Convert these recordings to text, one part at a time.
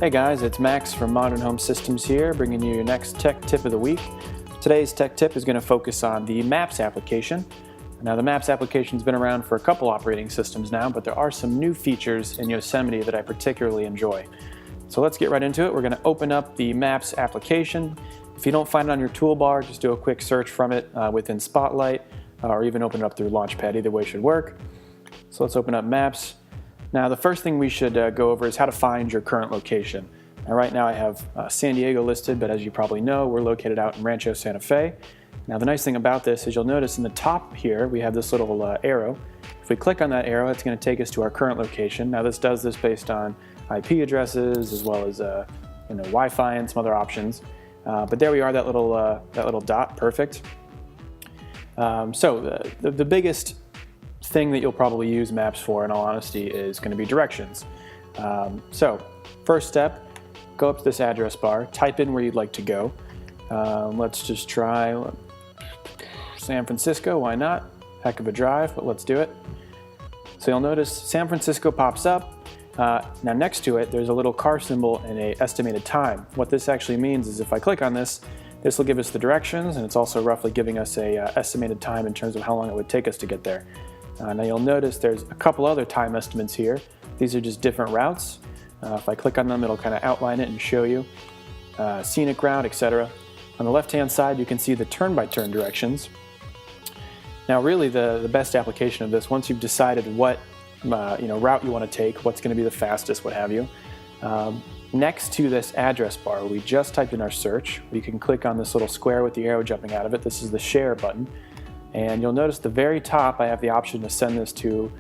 Hey guys, it's Max from Modern Home Systems here, bringing you your next tech tip of the week. Today's tech tip is going to focus on the Maps application. Now, the Maps application has been around for a couple operating systems now, but there are some new features in Yosemite that I particularly enjoy. So let's get right into it. We're going to open up the Maps application. If you don't find it on your toolbar, just do a quick search from it within Spotlight, or even open it up through Launchpad. Either way should work. So let's open up Maps. Now, the first thing we should go over is how to find your current location. Now, right now I have San Diego listed, but as you probably know, we're located out in Rancho Santa Fe. Now, the nice thing about this is you'll notice in the top here, we have this little arrow. If we click on that arrow, it's going to take us to our current location. Now, this does this based on IP addresses as well as Wi-Fi and some other options. But there we are, that little dot, perfect. So the biggest thing that you'll probably use Maps for, in all honesty, is going to be directions. So first step, go up to this address bar, type in where you'd like to go. Let's just try San Francisco, why not? Heck of a drive, but let's do it. So you'll notice San Francisco pops up. Now next to it, there's a little car symbol and an estimated time. What this actually means is if I click on this, this will give us the directions, and it's also roughly giving us a estimated time in terms of how long it would take us to get there. Now you'll notice there's a couple other time estimates here. These are just different routes. If I click on them, it'll kind of outline it and show you scenic route, etc. On the left-hand side, you can see the turn-by-turn directions. Now, really, the best application of this, once you've decided what route you want to take, what's going to be the fastest, what have you, next to this address bar, we just typed in our search. We can click on this little square with the arrow jumping out of it. This is the share button. And you'll notice at the very top, I have the option to send this to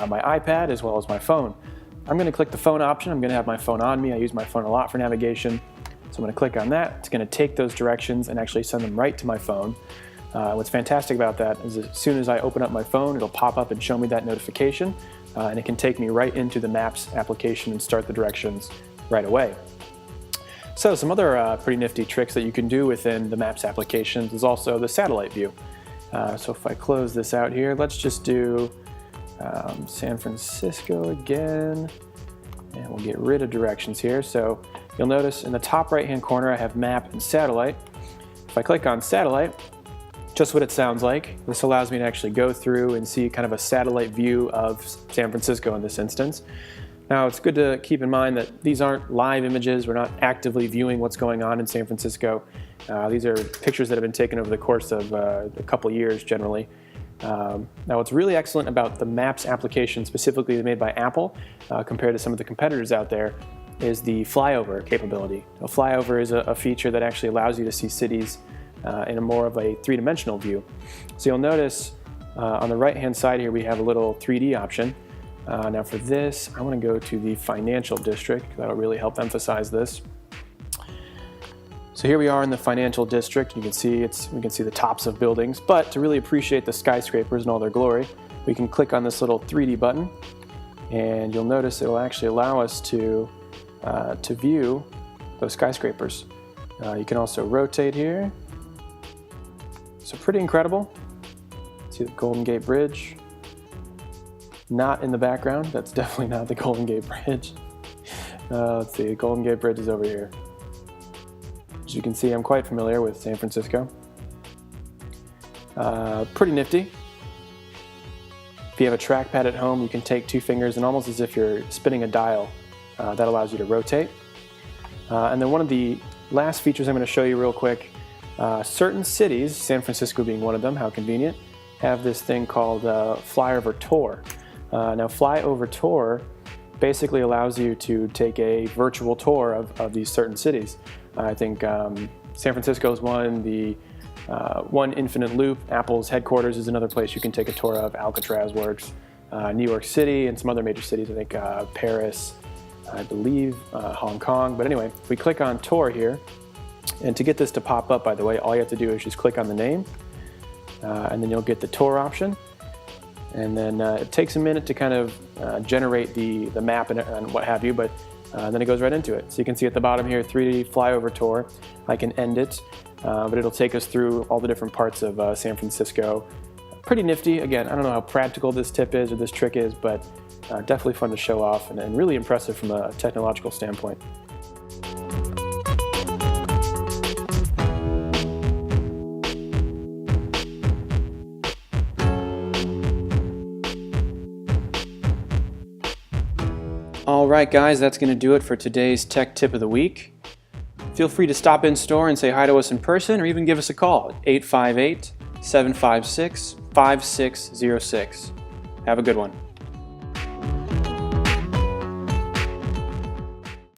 my iPad as well as my phone. I'm going to click the phone option. I'm going to have my phone on me. I use my phone a lot for navigation. So I'm going to click on that. It's going to take those directions and actually send them right to my phone. What's fantastic about that is as soon as I open up my phone, it'll pop up and show me that notification. And it can take me right into the Maps application and start the directions right away. So some other pretty nifty tricks that you can do within the Maps application is also the satellite view. So if I close this out here, let's just do San Francisco again, and we'll get rid of directions here. So you'll notice in the top right-hand corner, I have map and satellite. If I click on satellite, just what it sounds like. This allows me to actually go through and see kind of a satellite view of San Francisco in this instance. Now, it's good to keep in mind that these aren't live images. We're not actively viewing what's going on in San Francisco. These are pictures that have been taken over the course of a couple years generally. Now, what's really excellent about the Maps application, specifically made by Apple, compared to some of the competitors out there, is the flyover capability. A flyover is a feature that actually allows you to see cities in a more of a three-dimensional view. So you'll notice on the right-hand side here, we have a little 3D option. Now for this, I want to go to the financial district. That'll really help emphasize this. So here we are in the financial district. You can see we can see the tops of buildings, but to really appreciate the skyscrapers in all their glory, we can click on this little 3D button, and you'll notice it will actually allow us to view those skyscrapers. You can also rotate here. So pretty incredible. See the Golden Gate Bridge. Not in the background. That's definitely not the Golden Gate Bridge. Let's see, Golden Gate Bridge is over here. As you can see, I'm quite familiar with San Francisco. Pretty nifty. If you have a trackpad at home, you can take two fingers and almost as if you're spinning a dial, that allows you to rotate. And then one of the last features I'm going to show you real quick, certain cities, San Francisco being one of them, how convenient, have this thing called Flyover Tour. Now, Flyover Tour basically allows you to take a virtual tour of these certain cities. I think San Francisco is one, the One Infinite Loop, Apple's headquarters, is another place you can take a tour of. Alcatraz works. New York City and some other major cities, I think Paris, I believe Hong Kong. But anyway, if we click on tour here, and to get this to pop up, by the way, all you have to do is just click on the name, and then you'll get the tour option. And then it takes a minute to kind of generate the map and what have you, but then it goes right into it. So you can see at the bottom here, 3D flyover tour. I can end it, but it'll take us through all the different parts of San Francisco. Pretty nifty. Again, I don't know how practical this tip is or this trick is, but definitely fun to show off and really impressive from a technological standpoint. All right, guys, that's going to do it for today's Tech Tip of the Week. Feel free to stop in store and say hi to us in person, or even give us a call at 858-756-5606. Have a good one.